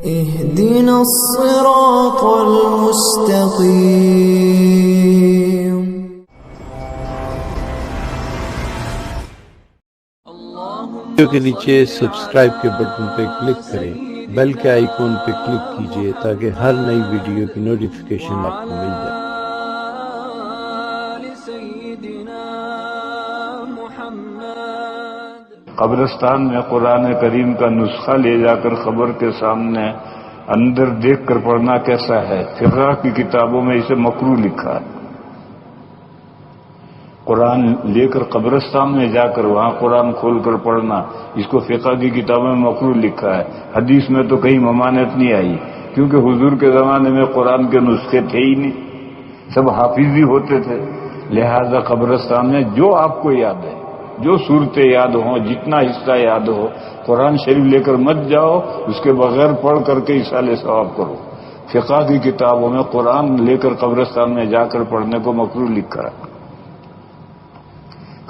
اهدنا الصراط المستقيم. ویڈیو کے نیچے سبسکرائب کے بٹن پہ کلک کریں، بیل کے آئیکن پہ کلک کیجئے تاکہ ہر نئی ویڈیو کی نوٹیفیکیشن آپ کو مل جائے۔ قبرستان میں قرآن کریم کا نسخہ لے جا کر قبر کے سامنے اندر دیکھ کر پڑھنا کیسا ہے؟ فقہ کی کتابوں میں اسے مکروہ لکھا ہے۔ قرآن لے کر قبرستان میں جا کر وہاں قرآن کھول کر پڑھنا، اس کو فقہ کی کتابوں میں مکروہ لکھا ہے۔ حدیث میں تو کہیں ممانعت نہیں آئی، کیونکہ حضور کے زمانے میں قرآن کے نسخے تھے ہی نہیں، سب حافظ ہی ہوتے تھے۔ لہذا قبرستان میں جو آپ کو یاد ہے، جو صورتیں یاد ہوں، جتنا حصہ یاد ہو، قرآن شریف لے کر مت جاؤ، اس کے بغیر پڑھ کر کے ایصال ثواب کرو۔ فقہ کی کتابوں میں قرآن لے کر قبرستان میں جا کر پڑھنے کو مکروہ لکھا ہے۔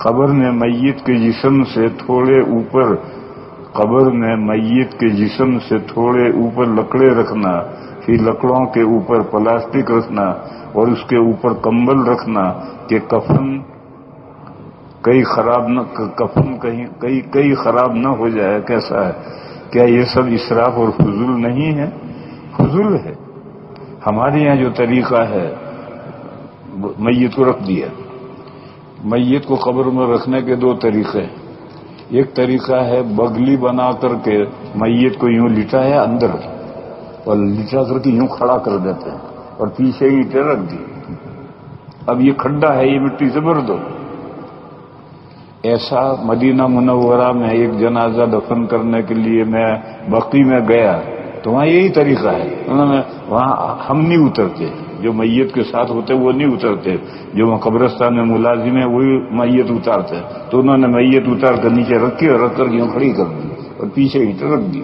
قبر میں میت کے جسم سے تھوڑے اوپر لکڑے رکھنا، پھر لکڑوں کے اوپر پلاسٹک رکھنا اور اس کے اوپر کمبل رکھنا کہ کفن کئی خراب نہ ہو جائے، کیسا ہے؟ کیا یہ سب اسراف اور فضول نہیں ہے؟ فضول ہے۔ ہمارے یہاں جو طریقہ ہے، میت کو رکھ دیا۔ میت کو قبر میں رکھنے کے دو طریقے ہیں۔ ایک طریقہ ہے بگلی بنا کر کے میت کو یوں لٹایا اندر اور لٹا کر کے یوں کھڑا کر دیتے ہیں اور پیچھے اینٹیں رکھ دی۔ اب یہ کھڈا ہے، یہ مٹی سے بھر دو۔ ایسا مدینہ منورہ میں ایک جنازہ دفن کرنے کے لیے میں بقی میں گیا تو وہاں یہی طریقہ ہے۔ وہاں ہم نہیں اترتے، جو میت کے ساتھ ہوتے وہ نہیں اترتے، جو وہاں قبرستان میں ملازم ہیں وہی میت اتارتے، تو انہوں نے میت اتار کر نیچے رکھی اور رکھ کر یوں کھڑی کر دی اور پیچھے اینٹیں رکھ دی۔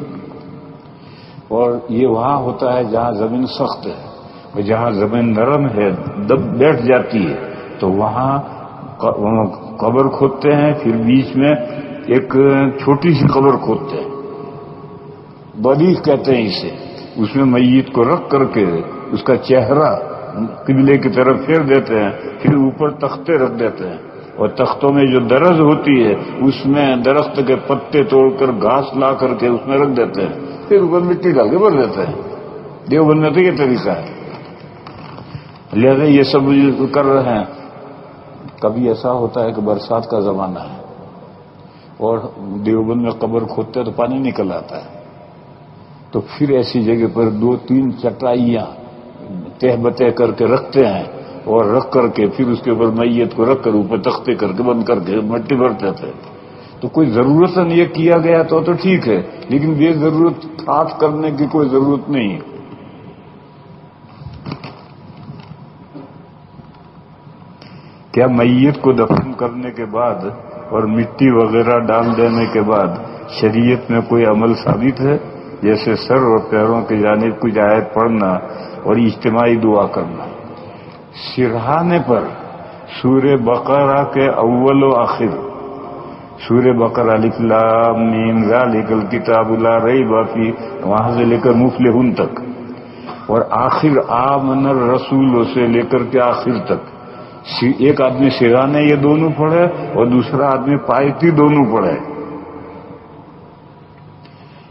اور یہ وہاں ہوتا ہے جہاں زمین سخت ہے، اور جہاں زمین نرم ہے، دب بیٹھ جاتی ہے، تو وہاں قبر کھودتے ہیں، پھر بیچ میں ایک چھوٹی سی قبر کھودتے ہیں، بلیغ کہتے ہیں اسے۔ اس میں میت کو رکھ کر کے اس کا چہرہ قبلے کی طرف پھیر دیتے ہیں، پھر اوپر تختے رکھ دیتے ہیں، اور تختوں میں جو درز ہوتی ہے اس میں درخت کے پتے توڑ کر گھاس لا کر کے اس میں رکھ دیتے ہیں، پھر اوپر مٹی ڈال کے بھر دیتے ہیں۔ دیوبند میں تو یہ طریقہ ہے، لہذا یہ سب کر رہے ہیں۔ کبھی ایسا ہوتا ہے کہ برسات کا زمانہ ہے اور دیوبند میں قبر کھودتے تو پانی نکل آتا ہے، تو پھر ایسی جگہ پر 2-3 چٹائیاں تہ بتہ کر کے رکھتے ہیں، اور رکھ کر کے پھر اس کے اوپر میت کو رکھ کر اوپر تختے کر کے بند کر کے مٹی بھرتے تھے۔ تو کوئی ضرورت نہیں یہ کیا گیا تو ٹھیک ہے، لیکن بے ضرورت ٹھاٹ کرنے کی کوئی ضرورت نہیں ہے۔ کیا میت کو دفن کرنے کے بعد اور مٹی وغیرہ ڈال دینے کے بعد شریعت میں کوئی عمل ثابت ہے، جیسے سر اور پیروں کی جانب کچھ آیت پڑھنا اور اجتماعی دعا کرنا؟ سرہانے پر سورہ بقرہ کے اول و آخر، سورہ بقرہ الف لام میم ذالک الکتاب لا ریب فیہ، وہاں سے لے کر مفلحون تک، اور آخر آمن الرسول سے لے کر کے آخر تک، ایک آدمی سرانے یہ دونوں پڑھے اور دوسرا آدمی پایتی دونوں پڑھے۔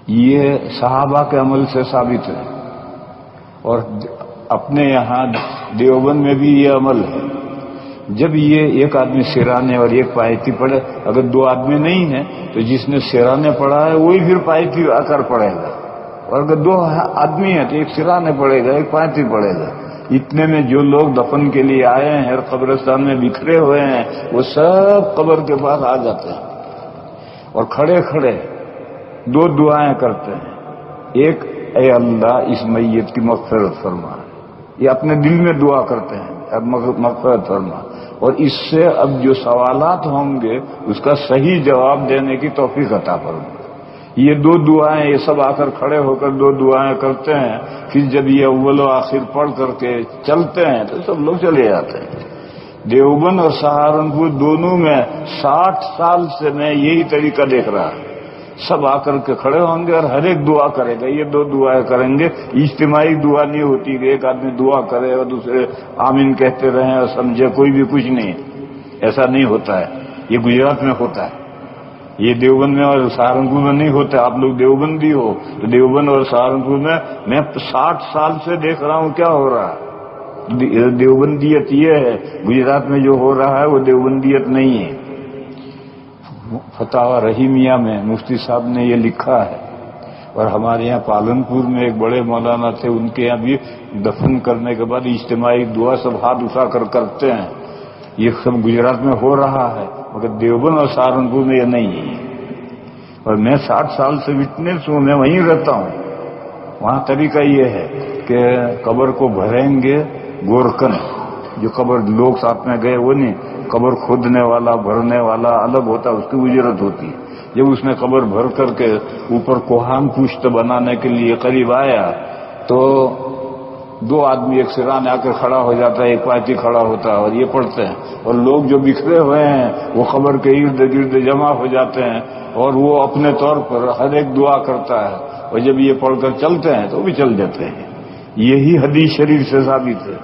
یہ صحابہ کے عمل سے ثابت ہے، اور اپنے یہاں دیوبند میں بھی یہ عمل ہے۔ جب یہ ایک آدمی سرانے اور ایک پایتی پڑھے، اگر 2 آدمی نہیں ہیں تو جس نے سرانے پڑھا ہے وہی پھر پایتی آ کر پڑھے گا، اور اگر 2 آدمی ہیں تو ایک سرانے پڑھے گا، ایک پایتی پڑھے گا۔ اتنے میں جو لوگ دفن کے لیے آئے ہیں اور قبرستان میں بکھرے ہوئے ہیں وہ سب قبر کے پاس آ جاتے ہیں اور کھڑے کھڑے 2 دعائیں کرتے ہیں۔ ایک، اے اللہ اس میت کی مغفرت فرما، یہ اپنے دل میں دعا کرتے ہیں، اب مغفرت فرما، اور اس سے اب جو سوالات ہوں گے اس کا صحیح جواب دینے کی توفیق عطا فرما۔ یہ 2 دعائیں، یہ سب آ کر کھڑے ہو کر 2 دعائیں کرتے ہیں، پھر جب یہ اول و آخر پڑھ کر کے چلتے ہیں تو سب لوگ چلے جاتے ہیں۔ دیوبند اور سہارنپور دونوں میں 60 سال سے میں یہی طریقہ دیکھ رہا، سب آ کر کے کھڑے ہوں گے اور ہر ایک دعا کرے گا. یہ 2 دعائیں کریں گے. اجتماعی دعا نہیں ہوتی کہ ایک آدمی دعا کرے اور دوسرے آمین کہتے رہیں اور سمجھے کوئی بھی کچھ نہیں. ایسا نہیں ہوتا ہے. یہ گجرات میں ہوتا ہے. یہ دیوبند میں اور سہارنپور میں نہیں ہوتا. آپ لوگ دیوبندی ہو تو دیوبند اور سہارنپور میں 60 سال سے دیکھ رہا ہوں کیا ہو رہا ہے. دیوبندیت یہ ہے. گجرات میں جو ہو رہا ہے وہ دیوبندیت نہیں ہے. فتاوی رحیمیہ میں مفتی صاحب نے یہ لکھا ہے. اور ہمارے یہاں پالنپور میں ایک بڑے مولانا تھے, ان کے یہاں بھی دفن کرنے کے بعد اجتماعی دعا سب ہاتھ اٹھا کر کرتے ہیں. یہ سب گجرات میں ہو رہا ہے مگر دیوبند اور سہارنپور میں یہ نہیں ہے. اور میں 60 سال سے وٹنس ہوں, میں وہیں رہتا ہوں. وہاں طریقہ یہ ہے کہ قبر کو بھریں گے گورکن, جو قبر لوگ ساتھ میں گئے وہ نہیں, قبر کھودنے والا بھرنے والا الگ ہوتا ہے, اس کی اجرت ہوتی ہے. جب اس نے قبر بھر کر کے اوپر کوہان پشت بنانے کے لیے قریب آیا تو 2 آدمی ایک سرانے آ کر کھڑا ہو جاتا ہے, ایک پارٹی کھڑا ہوتا ہے اور یہ پڑھتے ہیں. اور لوگ جو بکھرے ہوئے ہیں وہ قبر کے ارد گرد جمع ہو جاتے ہیں اور وہ اپنے طور پر ہر ایک دعا کرتا ہے. اور جب یہ پڑھ کر چلتے ہیں تو بھی چل جاتے ہیں. یہی حدیث شریف سے ثابت ہے.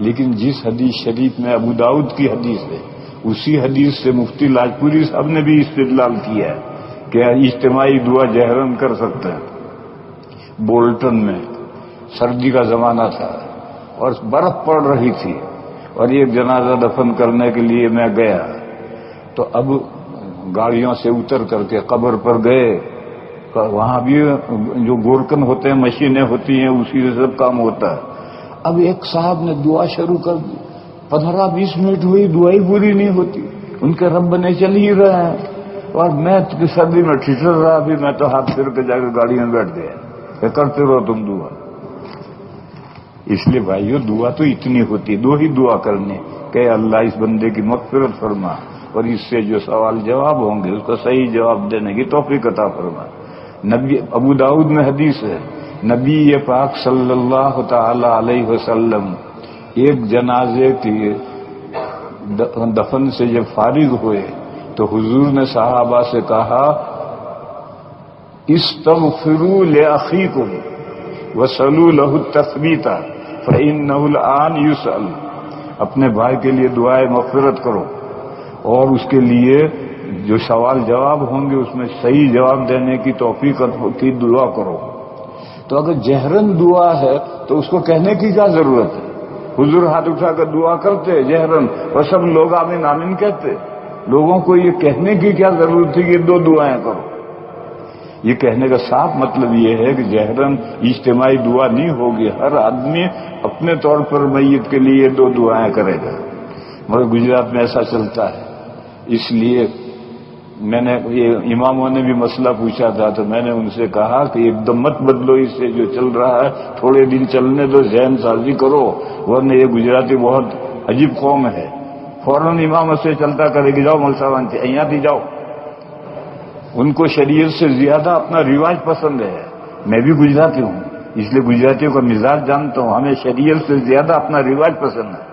لیکن جس حدیث شریف میں ابو داؤد کی حدیث ہے, اسی حدیث سے مفتی لاجپوری صاحب نے بھی استدلال کیا ہے کہ اجتماعی دعا جہرن کر سکتے ہیں. بولٹن میں سردی کا زمانہ تھا اور برف پڑ رہی تھی اور ایک جنازہ دفن کرنے کے لیے میں گیا تو اب گاڑیوں سے اتر کر کے قبر پر گئے. وہاں بھی جو گورکن ہوتے ہیں, مشینیں ہوتی ہیں, اسی سے سب کام ہوتا ہے. اب ایک صاحب نے دعا شروع کر دی. 15-20 منٹ ہوئی, دعائی پوری نہیں ہوتی. ان کے رب بنے چل ہی رہے ہیں اور میں سردی میں ٹھٹر رہا. بھی میں تو ہاتھ پھر کے جا کے گاڑی میں بیٹھ گیا کہ کرتے رہو تم دعا. اس لیے بھائیو دعا تو اتنی ہوتی, 2 ہی دعا کرنے کہ اللہ اس بندے کی مغفرت فرما اور اس سے جو سوال جواب ہوں گے اس کا صحیح جواب دینے کی توفیق عطا فرما. نبی ابو داؤد میں حدیث ہے, نبی پاک صلی اللہ تعالی علیہ وسلم ایک جنازے کی دفن سے جب فارغ ہوئے تو حضور نے صحابہ سے کہا استغفروا لاخیکم وصلوا له التثبیت فانه الان یسأل. اپنے بھائی کے لیے دعائے مغفرت کرو اور اس کے لیے جو سوال جواب ہوں گے اس میں صحیح جواب دینے کی توفیق کی دعا کرو. تو اگر جہرن دعا ہے تو اس کو کہنے کی کیا ضرورت ہے؟ حضور ہاتھ اٹھا کر دعا کرتے جہرن اور سب لوگ آمین آمین کہتے. لوگوں کو یہ کہنے کی کیا ضرورت تھی کہ 2 دعائیں کرو؟ یہ کہنے کا صاف مطلب یہ ہے کہ جہرن اجتماعی دعا نہیں ہوگی, ہر آدمی اپنے طور پر میت کے لیے 2 دعائیں کرے گا. مگر گجرات میں ایسا چلتا ہے. اس لیے میں نے یہ اماموں نے بھی مسئلہ پوچھا تھا تو میں نے ان سے کہا کہ ایک دم مت بدلو اس سے جو چل رہا ہے, تھوڑے دن چلنے دو, ذہن سازی کرو, ورنہ یہ گجراتی بہت عجیب قوم ہے. فوراً امام سے چلتا کرے گی جاؤ ملساوان سے یہاں تھی جاؤ. ان کو شریعت سے زیادہ اپنا رواج پسند ہے. میں بھی گجراتی ہوں اس لیے گجراتیوں کا مزاج جانتا ہوں. ہمیں شریعت سے زیادہ اپنا رواج پسند ہے.